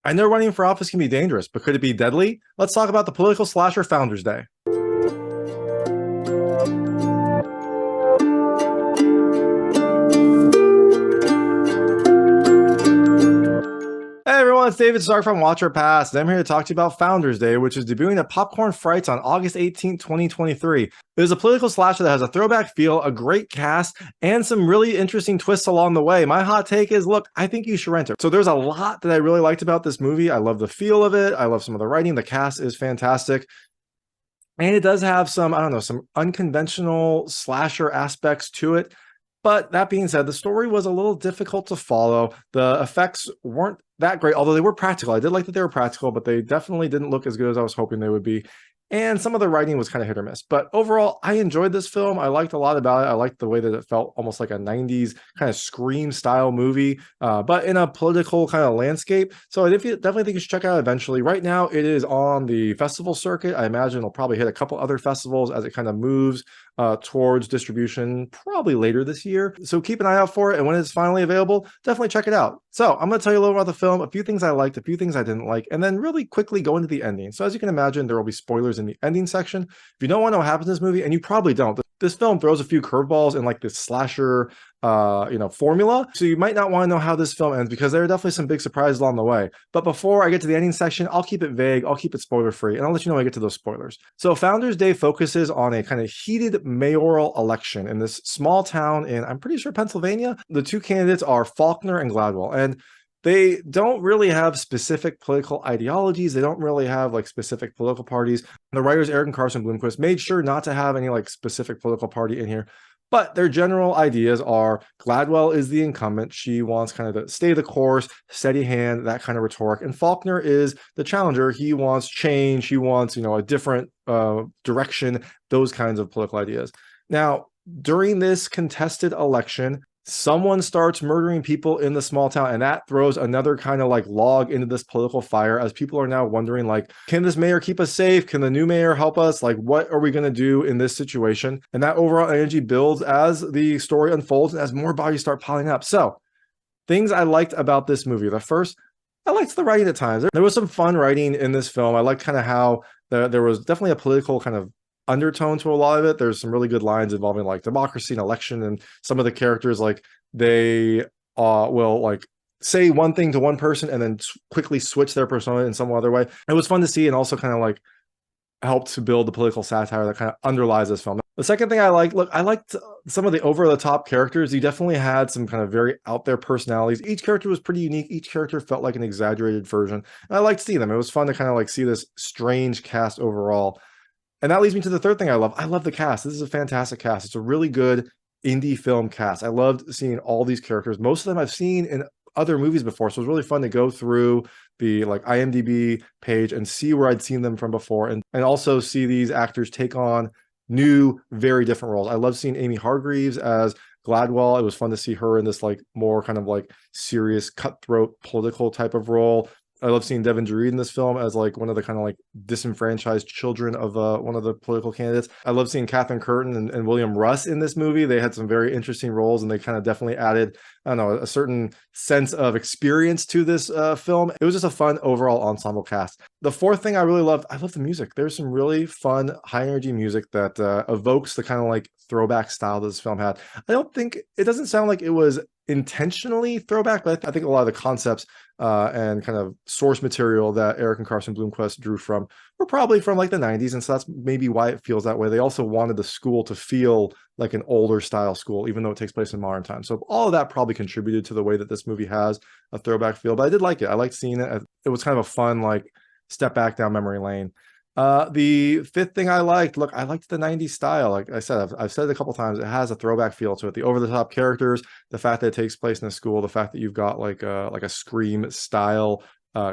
I know running for office can be dangerous, but could it be deadly? Let's talk about the political slasher Founders Day. Hey everyone, it's David Stark from Watcher Pass, and I'm here to talk to you about Founders Day, which is debuting at Popcorn Frights on August 18th, 2023. It is a political slasher that has a throwback feel, a great cast, and some really interesting twists along the way. My hot take is, look, I think you should rent it. So there's a lot that I really liked about this movie. I love the feel of it. I love some of the writing. The cast is fantastic. And it does have some, I don't know, some unconventional slasher aspects to it. But that being said, the story was a little difficult to follow. The effects weren't that great, although they were practical. I did like that they were practical, but they definitely didn't look as good as I was hoping they would be. And some of the writing was kind of hit or miss. But overall, I enjoyed this film. I liked a lot about it. I liked the way that it felt almost like a 90s kind of Scream style movie, but in a political kind of landscape. So I definitely think you should check it out eventually. Right now, it is on the festival circuit. I imagine it'll probably hit a couple other festivals as it kind of moves towards distribution probably later this year. So keep an eye out for it. And when it's finally available, definitely check it out. So I'm going to tell you a little about the film, a few things I liked, a few things I didn't like, and then really quickly go into the ending. So as you can imagine, there will be spoilers in the ending section. If you don't want to know what happens in this movie, and you probably don't, this film throws a few curveballs in like this slasher formula. So you might not want to know how this film ends because there are definitely some big surprises along the way. But before I get to the ending section, I'll keep it vague, I'll keep it spoiler free, and I'll let you know when I get to those spoilers. So Founders Day focuses on a kind of heated mayoral election in this small town in, I'm pretty sure, Pennsylvania. The two candidates are Faulkner and Gladwell, and they don't really have specific political ideologies. They don't really have like specific political parties. The writers Erik and Carson Bloomquist made sure not to have any like specific political party in here. But their general ideas are Gladwell is the incumbent. She wants kind of to stay the course, steady hand, that kind of rhetoric. And Faulkner is the challenger. He wants change. He wants, a different direction, those kinds of political ideas. Now, during this contested election, someone starts murdering people in the small town, and that throws another kind of like log into this political fire as people are now wondering, like, can this mayor keep us safe? Can the new mayor help us? Like, what are we going to do in this situation? And that overall energy builds as the story unfolds and as more bodies start piling up. So things I liked about this movie. The first, I liked the writing at times. There was some fun writing in this film. I liked kind of how there was definitely a political kind of undertone to a lot of it. There's some really good lines involving like democracy and election, and some of the characters, like, they will like say one thing to one person and then quickly switch their persona in some other way. It was fun to see, and also kind of like helped to build the political satire that kind of underlies this film. The second thing I liked, look, I liked some of the over-the-top characters. You definitely had some kind of very out-there personalities. Each character was pretty unique. Each character felt like an exaggerated version, and I liked seeing them. It was fun to kind of like see this strange cast overall. And that leads me to the third thing I love. I love the cast. This is a fantastic cast. It's a really good indie film cast. I loved seeing all these characters. Most of them I've seen in other movies before, so it was really fun to go through the like IMDb page and see where I'd seen them from before, and also see these actors take on new, very different roles. I love seeing Amy Hargreaves as Gladwell. It was fun to see her in this like more kind of like serious cutthroat political type of role. I love seeing Devin Druid in this film as like one of the kind of like disenfranchised children of one of the political candidates. I love seeing Curtin and William Russ in this movie. They had some very interesting roles, and they kind of definitely added, I don't know, a certain sense of experience to this film. It was just a fun overall ensemble cast. The fourth thing I really loved, I love the music. There's some really fun, high energy music that evokes the kind of like throwback style that this film had. It doesn't sound like it was intentionally throwback, but I think a lot of the concepts and kind of source material that Erik and Carson Bloomquist drew from were probably from like the 90s, and so that's maybe why it feels that way. They also wanted the school to feel like an older style school, even though it takes place in modern times. So all of that probably contributed to the way that this movie has a throwback feel, but I did like it. I liked seeing it. It was kind of a fun like step back down memory lane. The fifth thing I liked, look, I liked the 90s style. Like I said, I've said it a couple times, it has a throwback feel to it. The over-the-top characters, the fact that it takes place in a school, the fact that you've got like a Scream style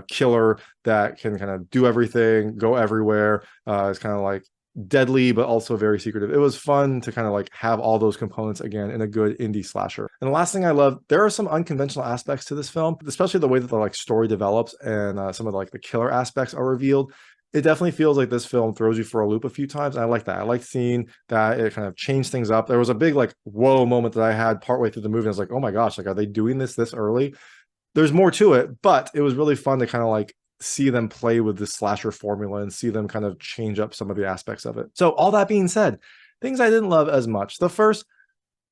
killer that can kind of do everything, go everywhere. It's kind of like deadly, but also very secretive. It was fun to kind of like have all those components again in a good indie slasher. And the last thing I love, there are some unconventional aspects to this film, especially the way that the like story develops and some of the, like the killer aspects are revealed. It definitely feels like this film throws you for a loop a few times. And I like that. I like seeing that it kind of changed things up. There was a big like whoa moment that I had partway through the movie. I was like, oh my gosh, like, are they doing this early? there's more to it, but it was really fun to kind of like see them play with the slasher formula and see them kind of change up some of the aspects of it. So all that being said, things I didn't love as much. The first,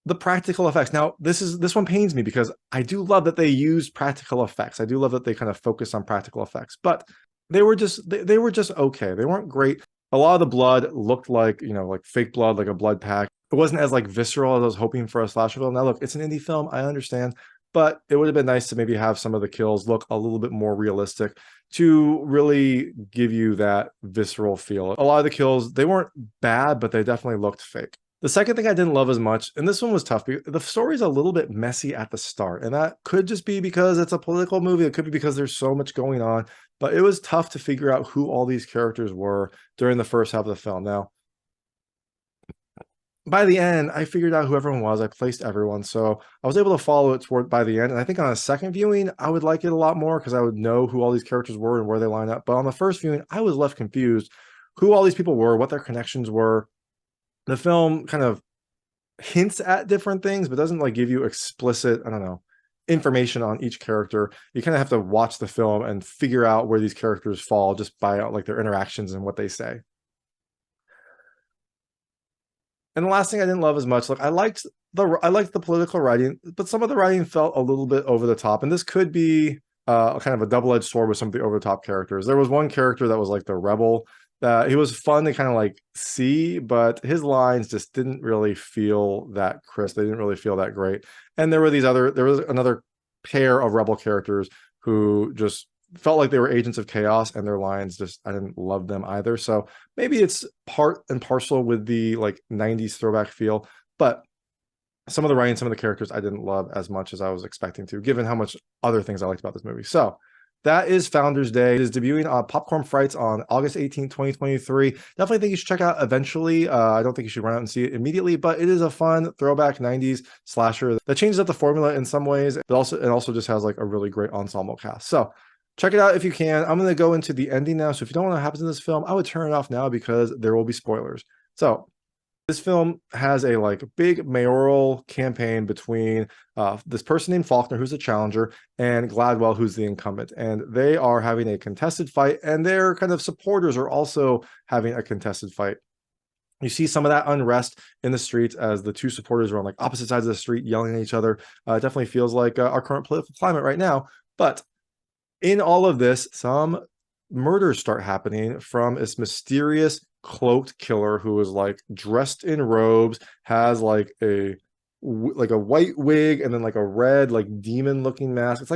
the practical effects. Now, this one pains me because I do love that they use practical effects. I do love that they kind of focus on practical effects, but they were just okay. They weren't great. A lot of the blood looked like, like fake blood, like a blood pack. It wasn't as like visceral as I was hoping for a slasher film. Now, look, it's an indie film, I understand, but it would have been nice to maybe have some of the kills look a little bit more realistic to really give you that visceral feel. A lot of the kills, they weren't bad, but they definitely looked fake. The second thing I didn't love as much, and this one was tough, the story's a little bit messy at the start, and that could just be because it's a political movie. It could be because there's so much going on, but it was tough to figure out who all these characters were during the first half of the film. Now, by the end, I figured out who everyone was. I placed everyone, so I was able to follow it toward by the end. And I think on a second viewing, I would like it a lot more because I would know who all these characters were and where they line up. But on the first viewing, I was left confused who all these people were, what their connections were. The film kind of hints at different things, but doesn't like give you explicit, I don't know, information on each character. You kind of have to watch the film and figure out where these characters fall just by like their interactions and what they say. And the last thing I didn't love as much, like I liked the political writing, but some of the writing felt a little bit over the top. And this could be kind of a double-edged sword with some of the over the top characters. There was one character that was like the rebel. He was fun to kind of like see, but his lines just didn't really feel that crisp. They didn't really feel that great. And there was another pair of rebel characters who just felt like they were agents of chaos, and their lines just, I didn't love them either. So maybe it's part and parcel with the like 90s throwback feel, but some of the writing, some of the characters I didn't love as much as I was expecting to, given how much other things I liked about this movie. So that is Founders Day. It is debuting on Popcorn Frights on August 18th, 2023. Definitely think you should check out eventually. I don't think you should run out and see it immediately, but it is a fun throwback 90s slasher that changes up the formula in some ways. It also just has like a really great ensemble cast. So check it out if you can. I'm going to go into the ending now. So if you don't know what happens in this film, I would turn it off now because there will be spoilers. So this film has a like big mayoral campaign between this person named Faulkner, who's a challenger, and Gladwell, who's the incumbent. And they are having a contested fight, and their kind of supporters are also having a contested fight. You see some of that unrest in the streets as the two supporters are on like opposite sides of the street yelling at each other. It definitely feels like our current political climate right now. But in all of this, some murders start happening from this mysterious cloaked killer who is like dressed in robes, has like a white wig and then like a red like demon looking mask. It's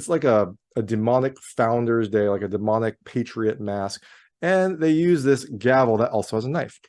like a demonic Founders Day, like a demonic patriot mask, and they use this gavel that also has a knife.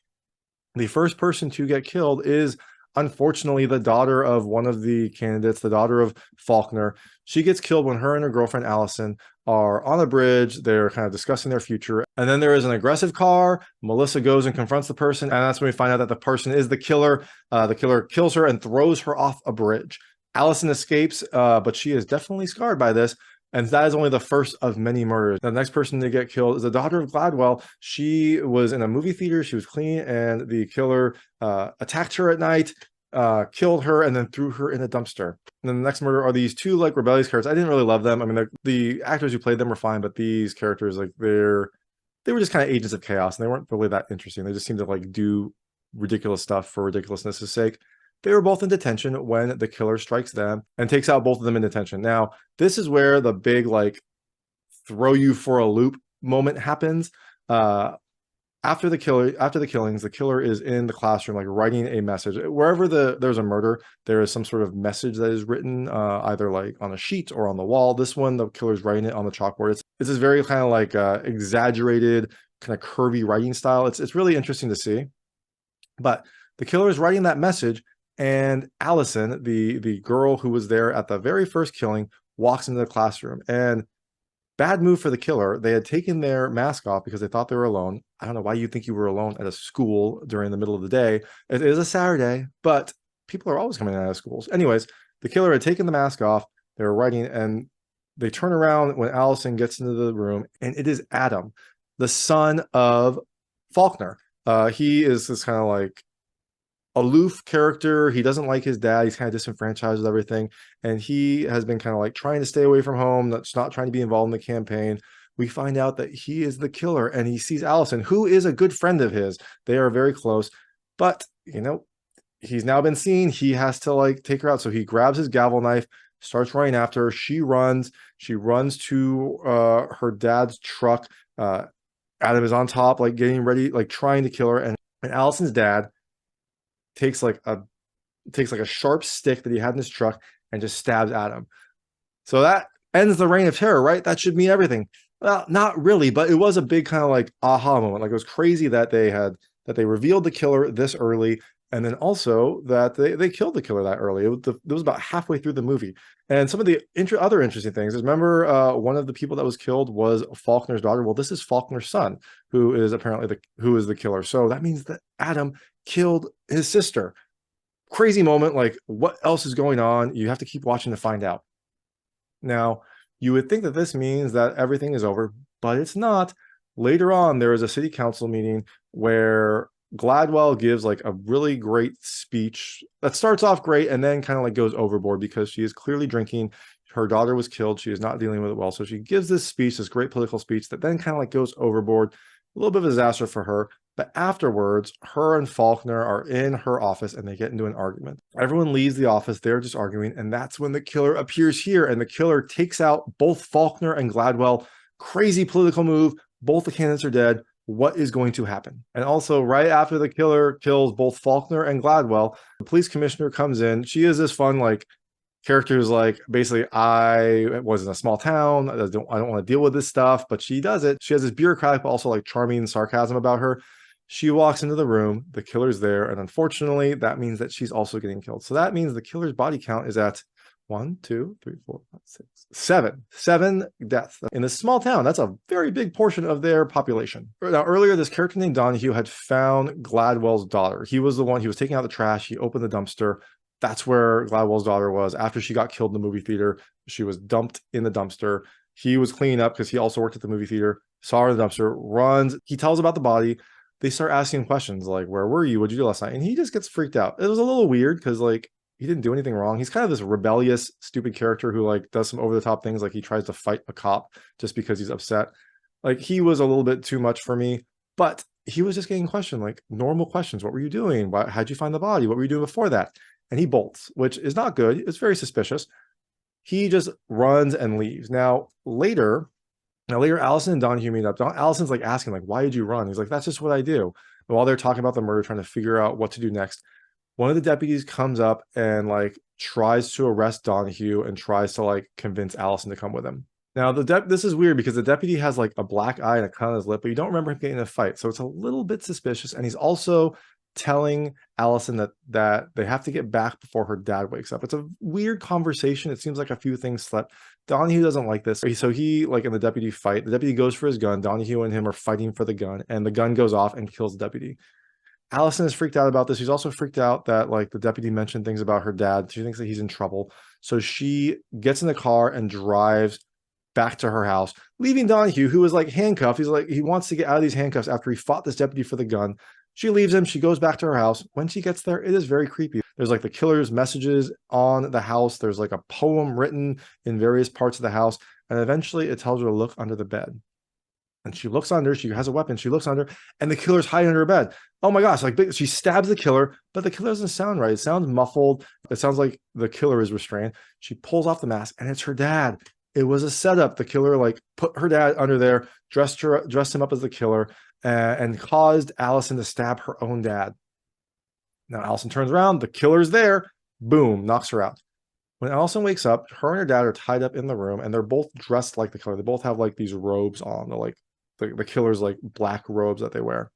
The first person to get killed is unfortunately the daughter of one of the candidates, the daughter of Faulkner. She gets killed when her and her girlfriend Allison are on a bridge. They're kind of discussing their future. And then there is an aggressive car. Melissa goes and confronts the person. And that's when we find out that the person is the killer. The killer kills her and throws her off a bridge. Allison escapes, but she is definitely scarred by this. And that is only the first of many murders. The next person to get killed is the daughter of Gladwell. She was in a movie theater. She was clean, and the killer attacked her at night, killed her, and then threw her in a dumpster. And then the next murder are these two like rebellious characters. I didn't really love them. I mean, the actors who played them were fine, but these characters, like they were just kind of agents of chaos, and they weren't really that interesting. They just seemed to like do ridiculous stuff for ridiculousness' sake. They were both in detention when the killer strikes them and takes out both of them in detention. Now, this is where the big like throw you for a loop moment happens. After the killings, the killer is in the classroom, like writing a message. Wherever there's a murder, there is some sort of message that is written, either like on a sheet or on the wall. This one, the killer's writing it on the chalkboard. It's this very kind of like exaggerated, kind of curvy writing style. It's really interesting to see. But the killer is writing that message, and Allison, the girl who was there at the very first killing, walks into the classroom. And bad move for the killer. They had taken their mask off because they thought they were alone. I don't know why you think you were alone at a school during the middle of the day. It is a Saturday, but people are always coming out of schools. Anyways, the killer had taken the mask off. They were writing, and they turn around when Allison gets into the room, and it is Adam, the son of Faulkner. He is this kind of like aloof character. He doesn't like his dad. He's kind of disenfranchised with everything. And he has been kind of like trying to stay away from home, that's not trying to be involved in the campaign. We find out that he is the killer, and he sees Allison, who is a good friend of his. They are very close, but he's now been seen. He has to like take her out. So he grabs his gavel knife, starts running after her. She runs to her dad's truck. Adam is on top, like getting ready, like trying to kill her. And Allison's dad takes like a sharp stick that he had in his truck and just stabs Adam. So that ends the reign of terror, right? That should mean everything. Well, not really, but it was a big kind of like aha moment. Like, it was crazy that they revealed the killer this early, and then also that they killed the killer that early. It was about halfway through the movie. And some of the other interesting things is, remember, one of the people that was killed was Faulkner's daughter. Well, this is Faulkner's son, who is apparently the killer. So that means that Adam killed his sister. Crazy moment. Like, what else is going on? You have to keep watching to find out. Now, you would think that this means that everything is over, but it's not. Later on, there is a city council meeting where Gladwell gives like a really great speech that starts off great and then kind of like goes overboard because she is clearly drinking. Her daughter was killed. She is not dealing with it well. So she gives this speech, this great political speech that then kind of like goes overboard. A little bit of a disaster for her. But afterwards, her and Faulkner are in her office and they get into an argument. Everyone leaves the office. They're just arguing. And that's when the killer appears here. And the killer takes out both Faulkner and Gladwell. Crazy political move. Both the candidates are dead. What is going to happen? And also, right after the killer kills both Faulkner and Gladwell, the police commissioner comes in. She is this fun, like, character who's like, basically, I was in a small town. I don't want to deal with this stuff, but she does it. She has this bureaucratic, but also like charming sarcasm about her. She walks into the room, the killer's there, and unfortunately, that means that she's also getting killed. So that means the killer's body count is at 1, 2, 3, 4, 5, 6, 7. 7 deaths in this small town. That's a very big portion of their population. Now, earlier, this character named Donahue had found Gladwell's daughter. He was the one, he was taking out the trash. He opened the dumpster. That's where Gladwell's daughter was. After she got killed in the movie theater, she was dumped in the dumpster. He was cleaning up because he also worked at the movie theater, saw her in the dumpster, runs. He tells about the body. They start asking questions like, where were you? What'd you do last night? And he just gets freaked out. It was a little weird because like he didn't do anything wrong. He's kind of this rebellious, stupid character who like does some over the top things. Like he tries to fight a cop just because he's upset. Like he was a little bit too much for me, but he was just getting questioned, like normal questions. What were you doing? How'd you find the body? What were you doing before that? And he bolts, which is not good. It's very suspicious. He just runs and leaves. Now later, Allison and Donahue meet up. Allison's like asking, like, why did you run? He's like, that's just what I do. And while they're talking about the murder, trying to figure out what to do next, one of the deputies comes up and like tries to arrest Donahue and tries to like convince Allison to come with him. Now, this is weird because the deputy has like a black eye and a cut on his lip, but you don't remember him getting in a fight. So it's a little bit suspicious. And he's also telling Allison that they have to get back before her dad wakes up. It's a weird conversation. It seems like a few things slept. Donahue doesn't like this. So he, like in the deputy fight, the deputy goes for his gun. Donahue and him are fighting for the gun, and the gun goes off and kills the deputy. Allison is freaked out about this. She's also freaked out that like the deputy mentioned things about her dad. She thinks that he's in trouble. So she gets in the car and drives back to her house, leaving Donahue, who is like handcuffed. He's like, he wants to get out of these handcuffs after he fought this deputy for the gun. She leaves him. She goes back to her house. When she gets there, it is very creepy. There's like the killer's messages on the house. There's like a poem written in various parts of the house. And eventually it tells her to look under the bed. And she looks under, she has a weapon. She looks under, and the killer's hiding under her bed. Oh my gosh, like she stabs the killer, but the killer doesn't sound right. It sounds muffled. It sounds like the killer is restrained. She pulls off the mask, and it's her dad. It was a setup. The killer like put her dad under there, dressed him up as the killer, and caused Allison to stab her own dad. Now Allison turns around, the killer's there, boom, knocks her out. When Allison wakes up, her and her dad are tied up in the room, and they're both dressed like the killer. They both have like these robes on, they're like the killer's like black robes that they wear.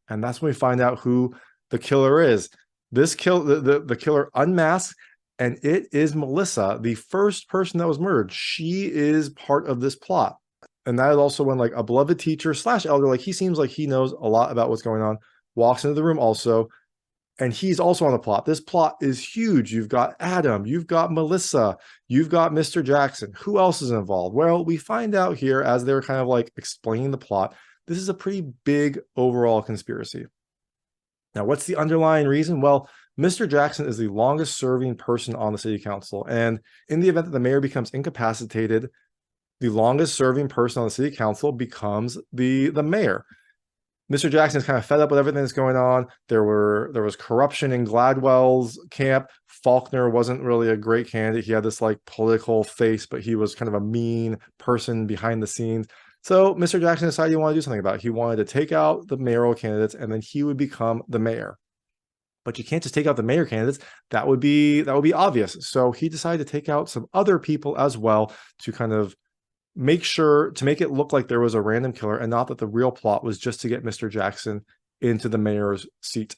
And that's when we find out who the killer is. The killer unmasks, and it is Melissa, the first person that was murdered. She is part of this plot. And that is also when like a beloved teacher / elder, like he seems like he knows a lot about what's going on, walks into the room also, and he's also on the plot. This plot is huge. You've got Adam, you've got Melissa, you've got Mr. Jackson. Who else is involved? Well, we find out here as they're kind of like explaining the plot, this is a pretty big overall conspiracy. Now, what's the underlying reason? Well, Mr. Jackson is the longest serving person on the city council. And in the event that the mayor becomes incapacitated, the longest serving person on the city council becomes the mayor. Mr. Jackson is kind of fed up with everything that's going on. There was corruption in Gladwell's camp. Faulkner wasn't really a great candidate. He had this like political face, but he was kind of a mean person behind the scenes. So Mr. Jackson decided he wanted to do something about it. He wanted to take out the mayoral candidates, and then he would become the mayor. But you can't just take out the mayor candidates. That would be obvious. So he decided to take out some other people as well to kind of make it look like there was a random killer and not that the real plot was just to get Mr. Jackson into the mayor's seat.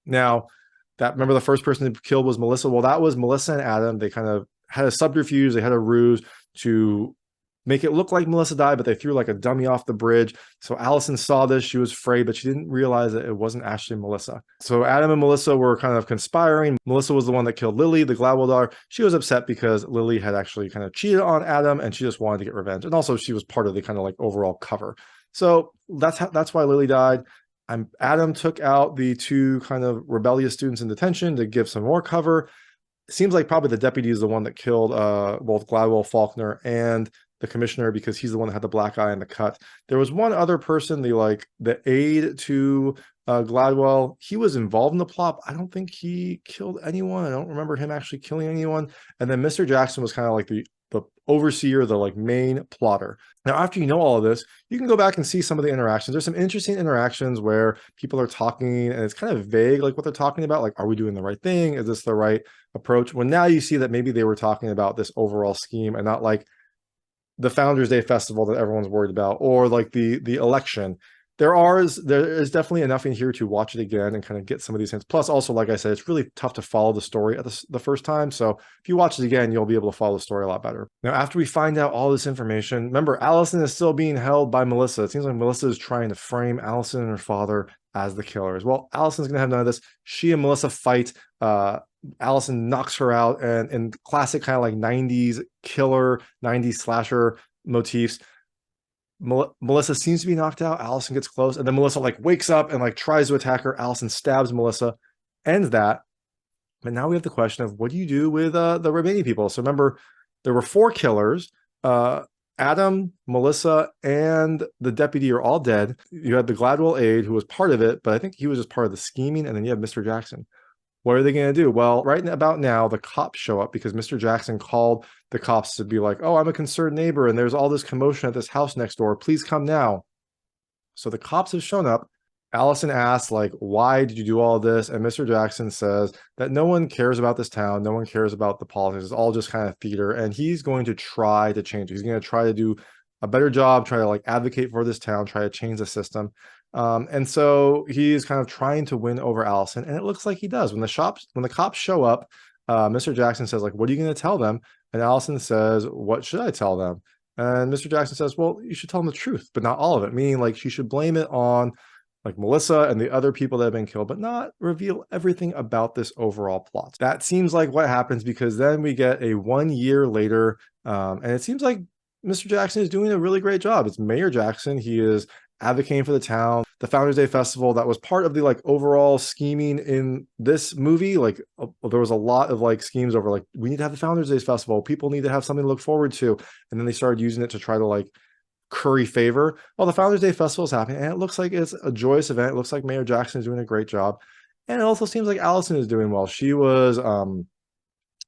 Now, remember the first person to kill was Melissa. Well, that was Melissa and Adam. They kind of had a subterfuge. They had a ruse to make it look like Melissa died, but they threw like a dummy off the bridge. So Allison saw this. She was afraid, but she didn't realize that it wasn't actually Melissa. So Adam and Melissa were kind of conspiring. Melissa was the one that killed Lily, the Gladwell daughter. She was upset because Lily had actually kind of cheated on Adam, and she just wanted to get revenge. And also she was part of the kind of like overall cover. So that's why Lily died. Adam took out the two kind of rebellious students in detention to give some more cover. It seems like probably the deputy is the one that killed both Gladwell, Faulkner, and the commissioner, because he's the one that had the black eye and the cut. There was one other person, the aide to Gladwell. He was involved in the plot. I don't think he killed anyone. I don't remember him actually killing anyone. And then Mr. Jackson was kind of like the overseer, the like main plotter. Now, after you know all of this, you can go back and see some of the interactions. There's some interesting interactions where people are talking and it's kind of vague, like what they're talking about. Like, are we doing the right thing? Is this the right approach? Well, now you see that maybe they were talking about this overall scheme and not like the Founders Day festival that everyone's worried about, or like the election. There is definitely enough in here to watch it again and kind of get some of these hints. Plus, also, like I said, it's really tough to follow the story at the first time. So if you watch it again, you'll be able to follow the story a lot better. Now, after we find out all this information, remember, Allison is still being held by Melissa. It seems like Melissa is trying to frame Allison and her father as the killers. Well, Allison's going to have none of this. She and Melissa fight. Allison knocks her out, and in classic kind of like 90s killer, 90s slasher motifs, Melissa seems to be knocked out. Allison gets close, and then Melissa like wakes up and like tries to attack her. Allison stabs Melissa, ends that. But now we have the question of what do you do with the remaining people? So remember, there were 4 killers. Adam, Melissa, and the deputy are all dead. You had the Gladwell aide who was part of it, but I think he was just part of the scheming. And then you have Mr. Jackson. What are they going to do? Well, right about now, the cops show up because Mr. Jackson called the cops to be like, oh, I'm a concerned neighbor and there's all this commotion at this house next door. Please come now. So the cops have shown up. Allison asks, like, why did you do all this? And Mr. Jackson says that no one cares about this town. No one cares about the politics. It's all just kind of theater. And he's going to try to change it. He's going to try to do a better job, try to like advocate for this town, try to change the system. And so he's kind of trying to win over Allison. And it looks like he does. When the cops show up, Mr. Jackson says, like, what are you going to tell them? And Allison says, what should I tell them? And Mr. Jackson says, well, you should tell them the truth, but not all of it. Meaning like she should blame it on like Melissa and the other people that have been killed, but not reveal everything about this overall plot. That seems like what happens, because then we get a 1 year later, and it seems like Mr. Jackson is doing a really great job. It's Mayor Jackson. He is advocating for the town. The Founders Day Festival, that was part of the like overall scheming in this movie. Like there was a lot of like schemes over like, we need to have the Founders Day Festival. People need to have something to look forward to. And then they started using it to try to like curry favor. Well, the Founders Day Festival is happening and it looks like it's a joyous event. It looks like Mayor Jackson is doing a great job. And it also seems like Allison is doing well. She was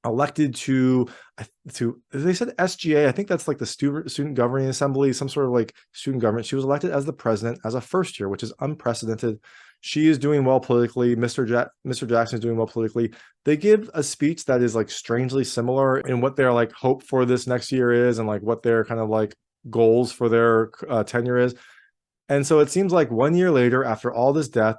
elected to they said SGA. I think that's like the student governing assembly, some sort of like student government. She was elected as the president as a first year, which is unprecedented. She is doing well politically. Mr. Jackson is doing well politically. They give a speech that is like strangely similar in what their like hope for this next year is and like what their kind of like goals for their tenure is. And so it seems like 1 year later, after all this death,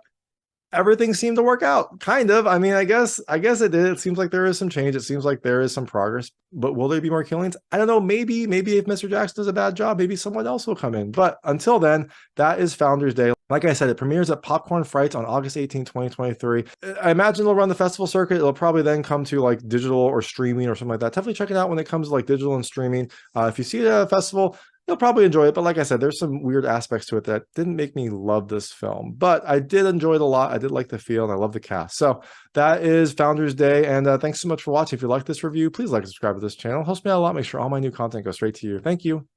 everything seemed to work out, kind of. I mean, I guess it did. It seems like there is some change. It seems like there is some progress. But will there be more killings? I don't know. Maybe if Mr. Jackson does a bad job, maybe someone else will come in. But until then, that is Founders Day. Like I said, it premieres at Popcorn Frights on August 18, 2023. I imagine it'll run the festival circuit. It'll probably then come to like digital or streaming or something like that. Definitely check it out when it comes to like digital and streaming. If you see it at a festival, you'll probably enjoy it. But like I said, there's some weird aspects to it that didn't make me love this film, but I did enjoy it a lot. I did like the feel and I love the cast. So that is Founders Day. And thanks so much for watching. If you like this review, please like and subscribe to this channel. It helps me out a lot. Make sure all my new content goes straight to you. Thank you.